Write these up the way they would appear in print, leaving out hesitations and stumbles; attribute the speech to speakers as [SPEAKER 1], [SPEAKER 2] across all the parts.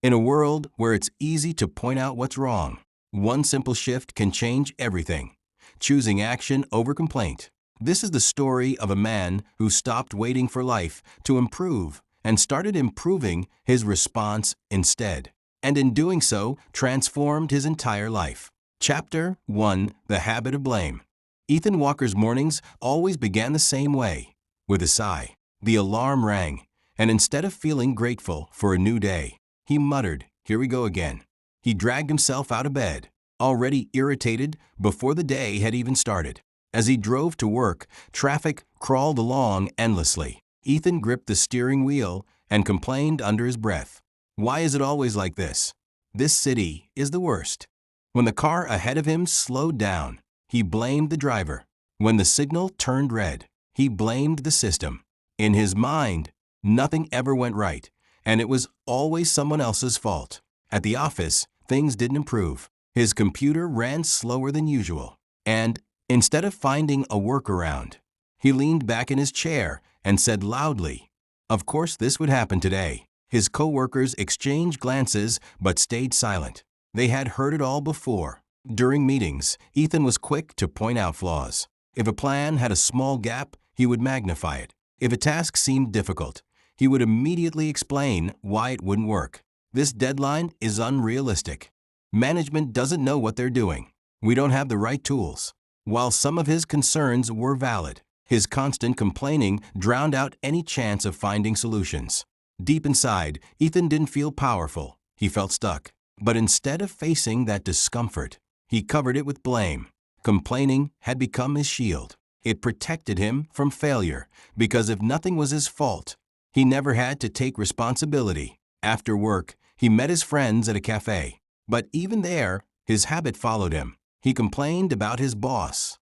[SPEAKER 1] In a world where it's easy to point out what's wrong, one simple shift can change everything. Choosing action over complaint. This is the story of a man who stopped waiting for life to improve and started improving his response instead. And in doing so, transformed his entire life. Chapter 1: The Habit of Blame. Ethan Walker's mornings always began the same way, with a sigh. The alarm rang, and instead of feeling grateful for a new day, he muttered, "Here we go again." He dragged himself out of bed, already irritated before the day had even started. As he drove to work, traffic crawled along endlessly. Ethan gripped the steering wheel and complained under his breath. "Why is it always like this? This city is the worst." When the car ahead of him slowed down, he blamed the driver. When the signal turned red, he blamed the system. In his mind, nothing ever went right, and it was always someone else's fault. At the office, things didn't improve. His computer ran slower than usual. And instead of finding a workaround, he leaned back in his chair and said loudly, "Of course this would happen today." His coworkers exchanged glances but stayed silent. They had heard it all before. During meetings, Ethan was quick to point out flaws. If a plan had a small gap, he would magnify it. If a task seemed difficult, he would immediately explain why it wouldn't work. "This deadline is unrealistic. Management doesn't know what they're doing. We don't have the right tools." While some of his concerns were valid, his constant complaining drowned out any chance of finding solutions. Deep inside, Ethan didn't feel powerful. He felt stuck. But instead of facing that discomfort, he covered it with blame. Complaining had become his shield. It protected him from failure, because if nothing was his fault, he never had to take responsibility. After work, he met his friends at a cafe. But even there, his habit followed him. He complained about his boss,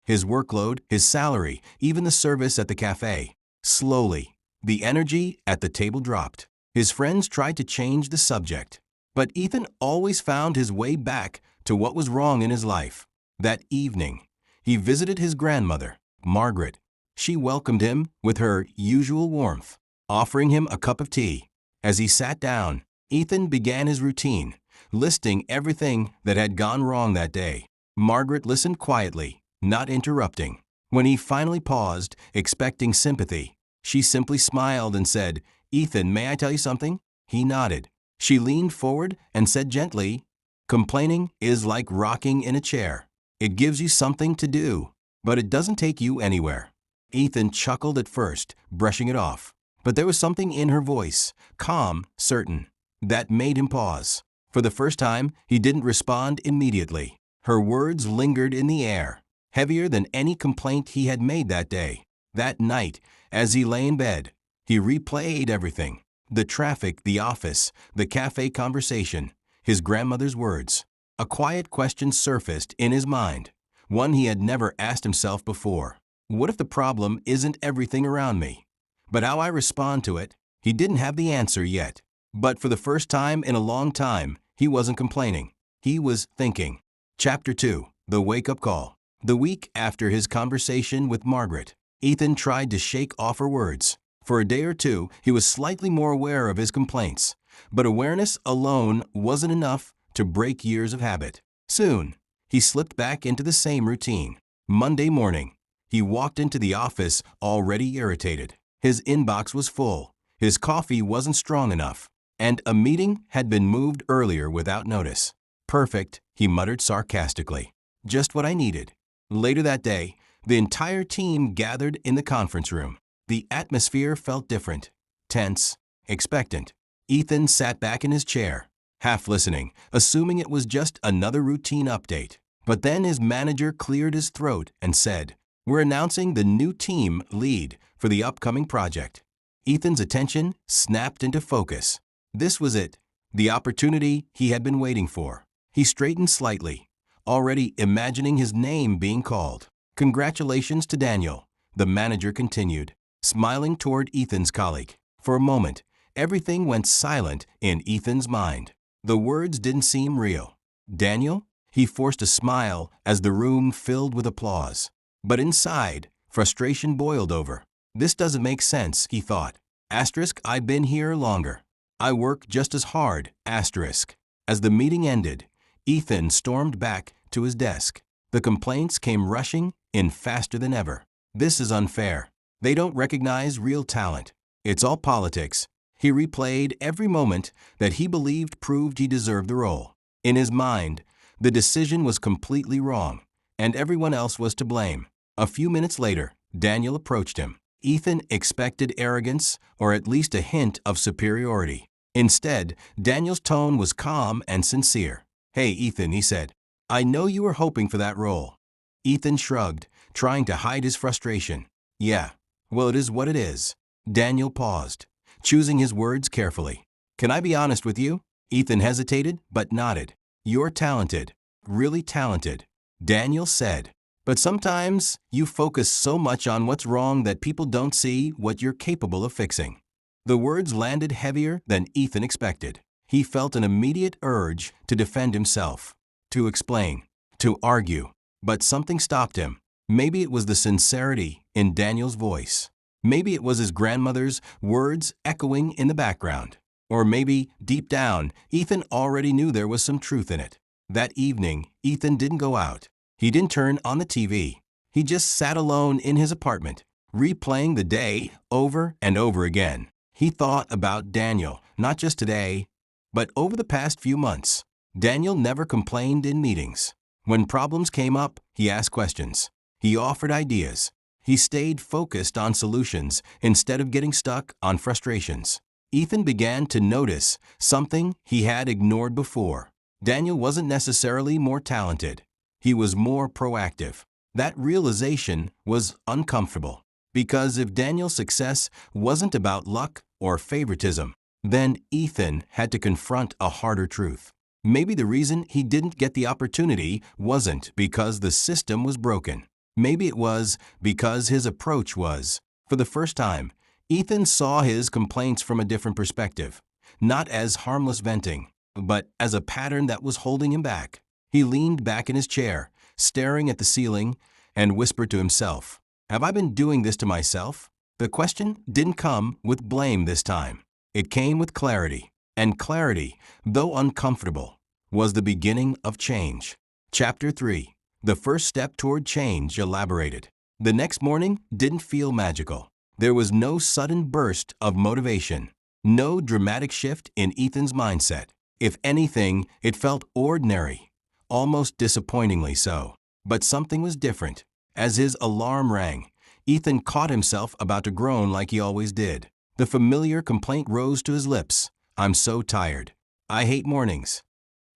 [SPEAKER 1] his workload, his salary, even the service at the cafe. Slowly, the energy at the table dropped. His friends tried to change the subject, but Ethan always found his way back to what was wrong in his life. That evening, he visited his grandmother, Margaret. She welcomed him with her usual warmth, offering him a cup of tea. As he sat down, Ethan began his routine, listing everything that had gone wrong that day. Margaret listened quietly, not interrupting. When he finally paused, expecting sympathy, she simply smiled and said, "Ethan, may I tell you something?" He nodded. She leaned forward and said gently, "Complaining is like rocking in a chair. It gives you something to do, but it doesn't take you anywhere." Ethan chuckled at first, brushing it off. But there was something in her voice, calm, certain, that made him pause. For the first time, he didn't respond immediately. Her words lingered in the air, heavier than any complaint he had made that day. That night, as he lay in bed, he replayed everything. The traffic, the office, the cafe conversation, his grandmother's words. A quiet question surfaced in his mind, one he had never asked himself before. What if the problem isn't everything around me, but how I respond to it? He didn't have the answer yet. But for the first time in a long time, he wasn't complaining. He was thinking. Chapter 2: The Wake-Up Call. The week after his conversation with Margaret, Ethan tried to shake off her words. For a day or two, he was slightly more aware of his complaints, but awareness alone wasn't enough to break years of habit. Soon, he slipped back into the same routine. Monday morning, he walked into the office already irritated. His inbox was full, his coffee wasn't strong enough, and a meeting had been moved earlier without notice. "Perfect," he muttered sarcastically. "Just what I needed." Later that day, the entire team gathered in the conference room. The atmosphere felt different, tense, expectant. Ethan sat back in his chair, half listening, assuming it was just another routine update. But then his manager cleared his throat and said, "We're announcing the new team lead for the upcoming project." Ethan's attention snapped into focus. This was it, the opportunity he had been waiting for. He straightened slightly, already imagining his name being called. "Congratulations to Daniel," the manager continued, smiling toward Ethan's colleague. For a moment, everything went silent in Ethan's mind. The words didn't seem real. "Daniel?" He forced a smile as the room filled with applause. But inside, frustration boiled over. "This doesn't make sense," he thought. I've been here longer. I work just as hard, asterisk. As the meeting ended, Ethan stormed back to his desk. The complaints came rushing in faster than ever. This is unfair. They don't recognize real talent. It's all politics. He replayed every moment that he believed proved he deserved the role. In his mind, the decision was completely wrong, and everyone else was to blame. A few minutes later, Daniel approached him. Ethan expected arrogance or at least a hint of superiority. Instead, Daniel's tone was calm and sincere. "Hey, Ethan," he said, "I know you were hoping for that role." Ethan shrugged, trying to hide his frustration. "Yeah, well, it is what it is." Daniel paused, choosing his words carefully. "Can I be honest with you?" Ethan hesitated, but nodded. "You're talented, really talented," Daniel said. "But sometimes you focus so much on what's wrong that people don't see what you're capable of fixing." The words landed heavier than Ethan expected. He felt an immediate urge to defend himself, to explain, to argue. But something stopped him. Maybe it was the sincerity in Daniel's voice. Maybe it was his grandmother's words echoing in the background. Or maybe, deep down, Ethan already knew there was some truth in it. That evening, Ethan didn't go out. He didn't turn on the TV. He just sat alone in his apartment, replaying the day over and over again. He thought about Daniel, not just today, but over the past few months. Daniel never complained in meetings. When problems came up, he asked questions. He offered ideas. He stayed focused on solutions instead of getting stuck on frustrations. Ethan began to notice something he had ignored before. Daniel wasn't necessarily more talented. He was more proactive. That realization was uncomfortable, because if Daniel's success wasn't about luck or favoritism, then Ethan had to confront a harder truth. Maybe the reason he didn't get the opportunity wasn't because the system was broken. Maybe it was because his approach was. For the first time, Ethan saw his complaints from a different perspective, not as harmless venting, but as a pattern that was holding him back. He leaned back in his chair, staring at the ceiling, and whispered to himself, "Have I been doing this to myself?" The question didn't come with blame this time. It came with clarity, and clarity, though uncomfortable, was the beginning of change. Chapter 3. The First Step Toward Change Elaborated. The next morning didn't feel magical. There was no sudden burst of motivation, no dramatic shift in Ethan's mindset. If anything, it felt ordinary, almost disappointingly so. But something was different. As his alarm rang, Ethan caught himself about to groan like he always did. The familiar complaint rose to his lips. "I'm so tired. I hate mornings."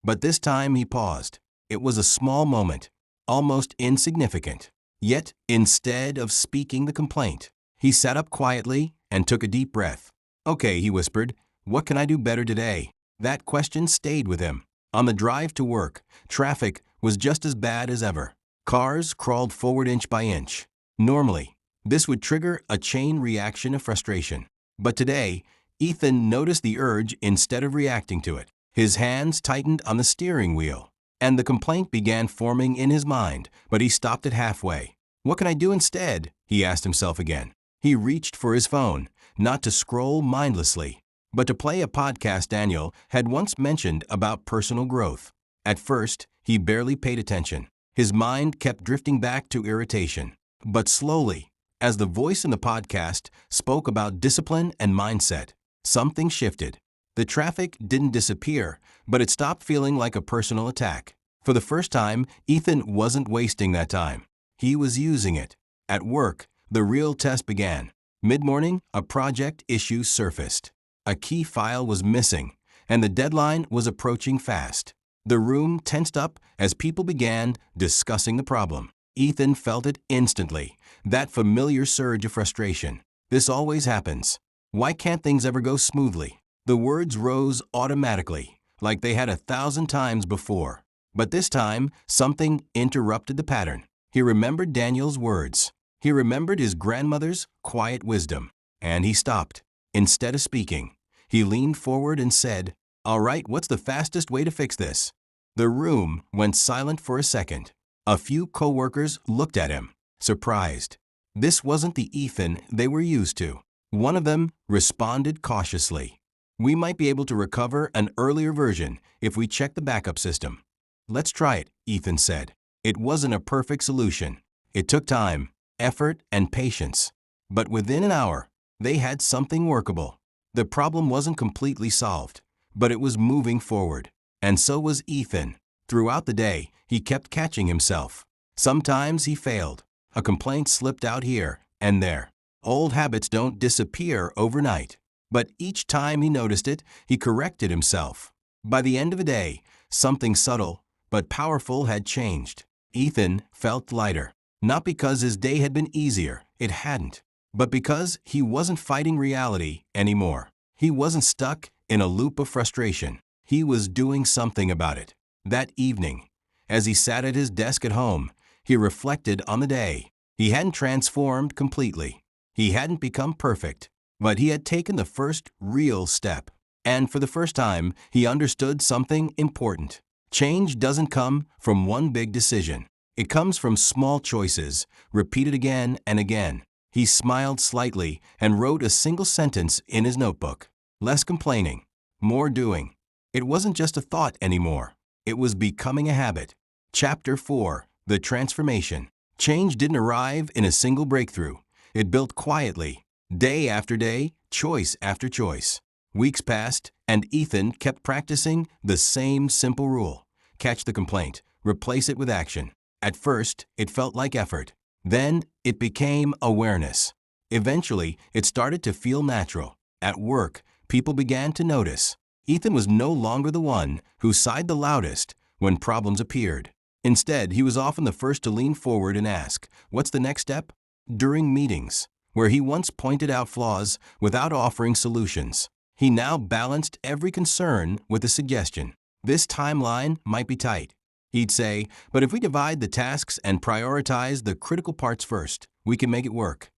[SPEAKER 1] But this time he paused. It was a small moment, almost insignificant. Yet, instead of speaking the complaint, he sat up quietly and took a deep breath. "Okay," he whispered, "what can I do better today?" That question stayed with him. On the drive to work, traffic was just as bad as ever. Cars crawled forward inch by inch. Normally, this would trigger a chain reaction of frustration. But today, Ethan noticed the urge instead of reacting to it. His hands tightened on the steering wheel, and the complaint began forming in his mind, but he stopped it halfway. "What can I do instead?" he asked himself again. He reached for his phone, not to scroll mindlessly, but to play a podcast Daniel had once mentioned about personal growth. At first, he barely paid attention. His mind kept drifting back to irritation. But slowly, as the voice in the podcast spoke about discipline and mindset, something shifted. The traffic didn't disappear, but it stopped feeling like a personal attack. For the first time, Ethan wasn't wasting that time. He was using it. At work, the real test began. Mid-morning, a project issue surfaced. A key file was missing, and the deadline was approaching fast. The room tensed up as people began discussing the problem. Ethan felt it instantly, that familiar surge of frustration. "This always happens. Why can't things ever go smoothly?" The words rose automatically, like they had 1,000 times before. But this time, something interrupted the pattern. He remembered Daniel's words. He remembered his grandmother's quiet wisdom. And he stopped. Instead of speaking, he leaned forward and said, "All right, what's the fastest way to fix this?" The room went silent for a second. A few coworkers looked at him, surprised. This wasn't the Ethan they were used to. One of them responded cautiously. We might be able to recover an earlier version if we check the backup system. Let's try it, Ethan said. It wasn't a perfect solution. It took time, effort, and patience. But within an hour, they had something workable. The problem wasn't completely solved, but it was moving forward. And so was Ethan. Throughout the day, he kept catching himself. Sometimes he failed. A complaint slipped out here and there. Old habits don't disappear overnight. But each time he noticed it, he corrected himself. By the end of the day, something subtle but powerful had changed. Ethan felt lighter. Not because his day had been easier, it hadn't, but because he wasn't fighting reality anymore. He wasn't stuck in a loop of frustration. He was doing something about it. That evening, as he sat at his desk at home, he reflected on the day. He hadn't transformed completely. He hadn't become perfect, but he had taken the first real step. And for the first time, he understood something important. Change doesn't come from one big decision. It comes from small choices, repeated again and again. He smiled slightly and wrote a single sentence in his notebook. Less complaining, more doing. It wasn't just a thought anymore. It was becoming a habit. Chapter 4. The Transformation. Change didn't arrive in a single breakthrough. It built quietly, day after day, choice after choice. Weeks passed, and Ethan kept practicing the same simple rule. Catch the complaint, replace it with action. At first, it felt like effort. Then, it became awareness. Eventually, it started to feel natural. At work, people began to notice. Ethan was no longer the one who sighed the loudest when problems appeared. Instead, he was often the first to lean forward and ask, "What's the next step?" During meetings, where he once pointed out flaws without offering solutions, he now balanced every concern with a suggestion. This timeline might be tight, he'd say, but if we divide the tasks and prioritize the critical parts first, we can make it work.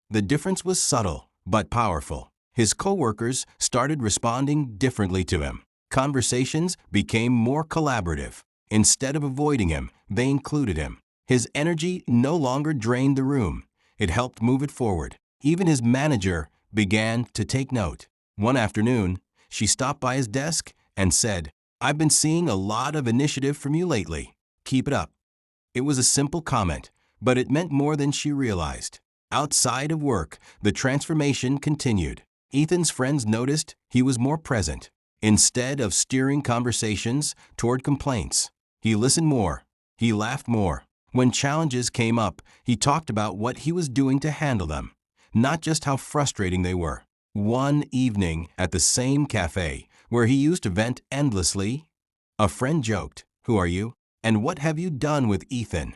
[SPEAKER 1] The difference was subtle but powerful. His coworkers started responding differently to him. Conversations became more collaborative. Instead of avoiding him, they included him. His energy no longer drained the room. It helped move it forward. Even his manager began to take note. One afternoon, she stopped by his desk and said, "I've been seeing a lot of initiative from you lately. Keep it up." It was a simple comment, but it meant more than she realized. Outside of work, the transformation continued. Ethan's friends noticed he was more present. Instead of steering conversations toward complaints, he listened more. He laughed more. When challenges came up, he talked about what he was doing to handle them, not just how frustrating they were. One evening at the same cafe where he used to vent endlessly, a friend joked, "Who are you? And what have you done with Ethan?"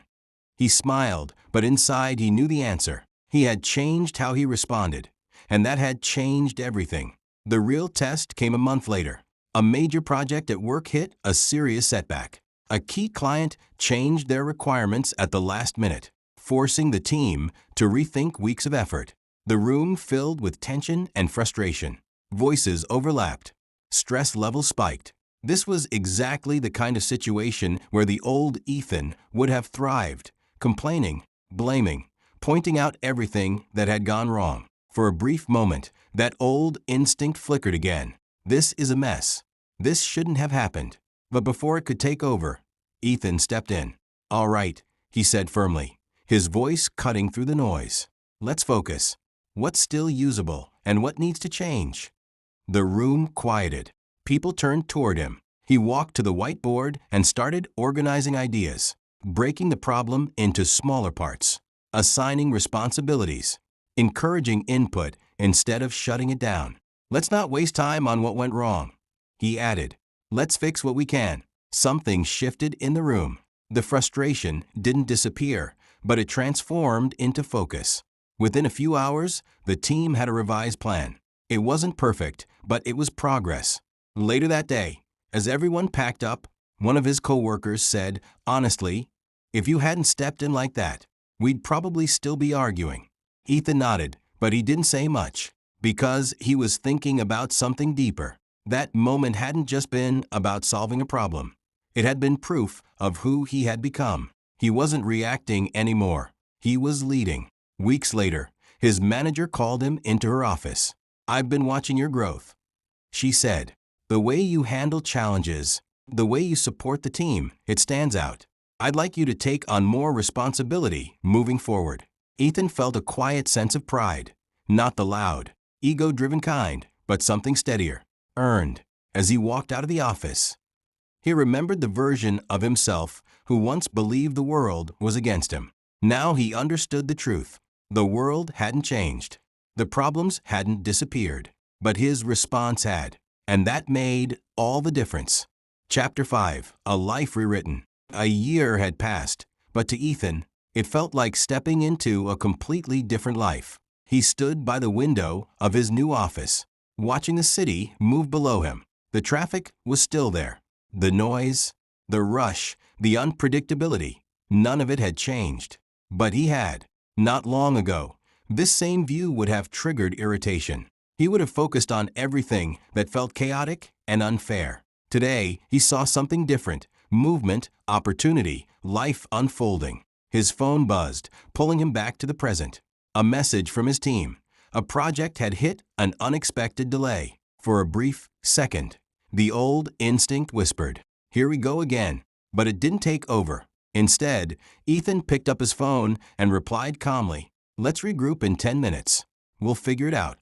[SPEAKER 1] He smiled, but inside he knew the answer. He had changed how he responded, and that had changed everything. The real test came a month later. A major project at work hit a serious setback. A key client changed their requirements at the last minute, forcing the team to rethink weeks of effort. The room filled with tension and frustration. Voices overlapped. Stress levels spiked. This was exactly the kind of situation where the old Ethan would have thrived, complaining, blaming, pointing out everything that had gone wrong. For a brief moment, that old instinct flickered again. This is a mess. This shouldn't have happened. But before it could take over, Ethan stepped in. "All right," he said firmly, his voice cutting through the noise. "Let's focus. What's still usable and what needs to change?" The room quieted. People turned toward him. He walked to the whiteboard and started organizing ideas, breaking the problem into smaller parts, assigning responsibilities, encouraging input instead of shutting it down. "Let's not waste time on what went wrong," he added. "Let's fix what we can." Something shifted in the room. The frustration didn't disappear, but it transformed into focus. Within a few hours, the team had a revised plan. It wasn't perfect, but it was progress. Later that day, as everyone packed up, one of his coworkers said, honestly, "If you hadn't stepped in like that, we'd probably still be arguing." Ethan nodded, but he didn't say much, because he was thinking about something deeper. That moment hadn't just been about solving a problem. It had been proof of who he had become. He wasn't reacting anymore. He was leading. Weeks later, his manager called him into her office. "I've been watching your growth." She said, "The way you handle challenges, the way you support the team, it stands out. I'd like you to take on more responsibility moving forward." Ethan felt a quiet sense of pride, not the loud, ego-driven kind, but something steadier, earned, as he walked out of the office. He remembered the version of himself who once believed the world was against him. Now he understood the truth. The world hadn't changed. The problems hadn't disappeared. But his response had. And that made all the difference. Chapter 5. A Life Rewritten. A year had passed, but to Ethan, it felt like stepping into a completely different life. He stood by the window of his new office, watching the city move below him. The traffic was still there. The noise, the rush, the unpredictability, none of it had changed. But he had. Not long ago, this same view would have triggered irritation. He would have focused on everything that felt chaotic and unfair. Today, he saw something different: movement, opportunity, life unfolding. His phone buzzed, pulling him back to the present. A message from his team. A project had hit an unexpected delay. For a brief second, the old instinct whispered, "Here we go again." But it didn't take over. Instead, Ethan picked up his phone and replied calmly, "Let's regroup in 10 minutes. We'll figure it out."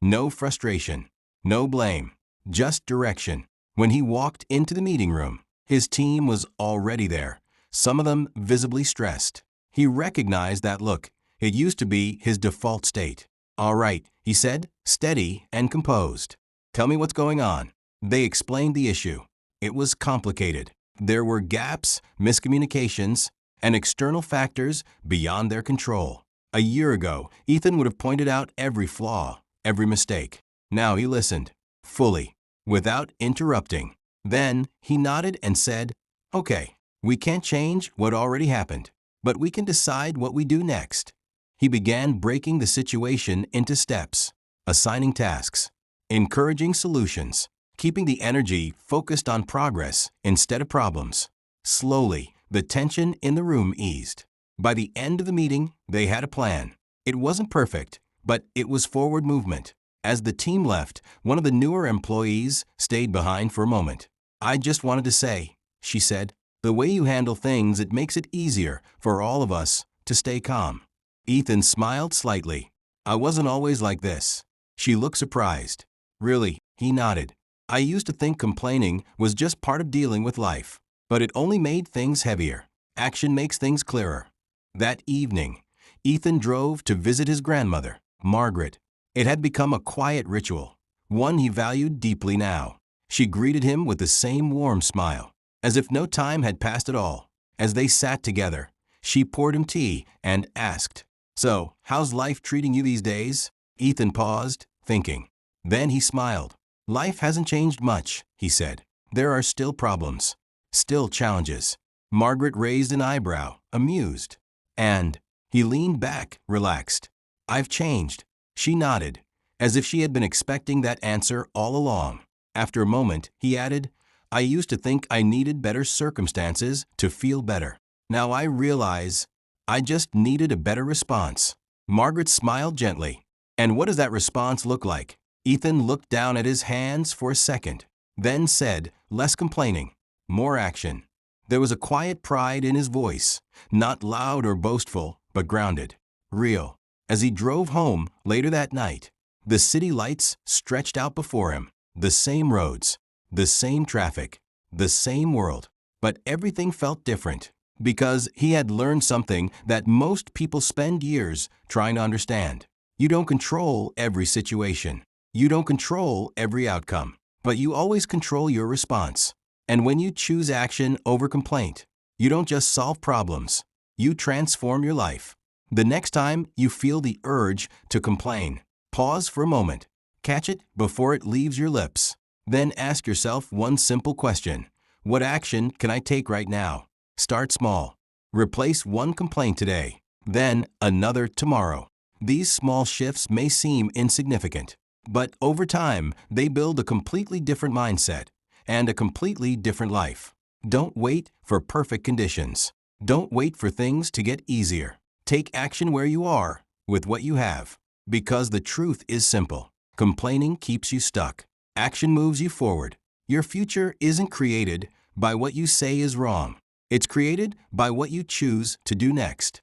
[SPEAKER 1] No frustration, no blame, just direction. When he walked into the meeting room, his team was already there, some of them visibly stressed. He recognized that look. It used to be his default state. "All right," he said, steady and composed. "Tell me what's going on." They explained the issue. It was complicated. There were gaps, miscommunications, and external factors beyond their control. A year ago, Ethan would have pointed out every flaw, every mistake. Now he listened, fully, without interrupting. Then he nodded and said, "Okay, we can't change what already happened, but we can decide what we do next." He began breaking the situation into steps, assigning tasks, encouraging solutions, keeping the energy focused on progress instead of problems. Slowly, the tension in the room eased. By the end of the meeting, they had a plan. It wasn't perfect, but it was forward movement. As the team left, one of the newer employees stayed behind for a moment. "I just wanted to say," she said, "the way you handle things, it makes it easier for all of us to stay calm." Ethan smiled slightly. "I wasn't always like this." She looked surprised. "Really?" He nodded. "I used to think complaining was just part of dealing with life, but it only made things heavier. Action makes things clearer." That evening, Ethan drove to visit his grandmother, Margaret. It had become a quiet ritual, one he valued deeply now. She greeted him with the same warm smile, as if no time had passed at all. As they sat together, she poured him tea and asked, "So, how's life treating you these days?" Ethan paused, thinking. Then he smiled. "Life hasn't changed much," he said. "There are still problems, still challenges." Margaret raised an eyebrow, amused. "And?" He leaned back, relaxed. "I've changed." She nodded, as if she had been expecting that answer all along. After a moment, he added, "I used to think I needed better circumstances to feel better. Now I realize I just needed a better response." Margaret smiled gently. "And what does that response look like?" Ethan looked down at his hands for a second, then said, less complaining, "More action." There was a quiet pride in his voice, not loud or boastful, but grounded, real. As he drove home later that night, the city lights stretched out before him, the same roads, the same traffic, the same world. But everything felt different, because he had learned something that most people spend years trying to understand. You don't control every situation. You don't control every outcome, but you always control your response. And when you choose action over complaint, you don't just solve problems, you transform your life. The next time you feel the urge to complain, pause for a moment, catch it before it leaves your lips. Then ask yourself one simple question: what action can I take right now? Start small. Replace one complaint today, then another tomorrow. These small shifts may seem insignificant, but over time, they build a completely different mindset and a completely different life. Don't wait for perfect conditions. Don't wait for things to get easier. Take action where you are, with what you have. Because the truth is simple. Complaining keeps you stuck. Action moves you forward. Your future isn't created by what you say is wrong. It's created by what you choose to do next.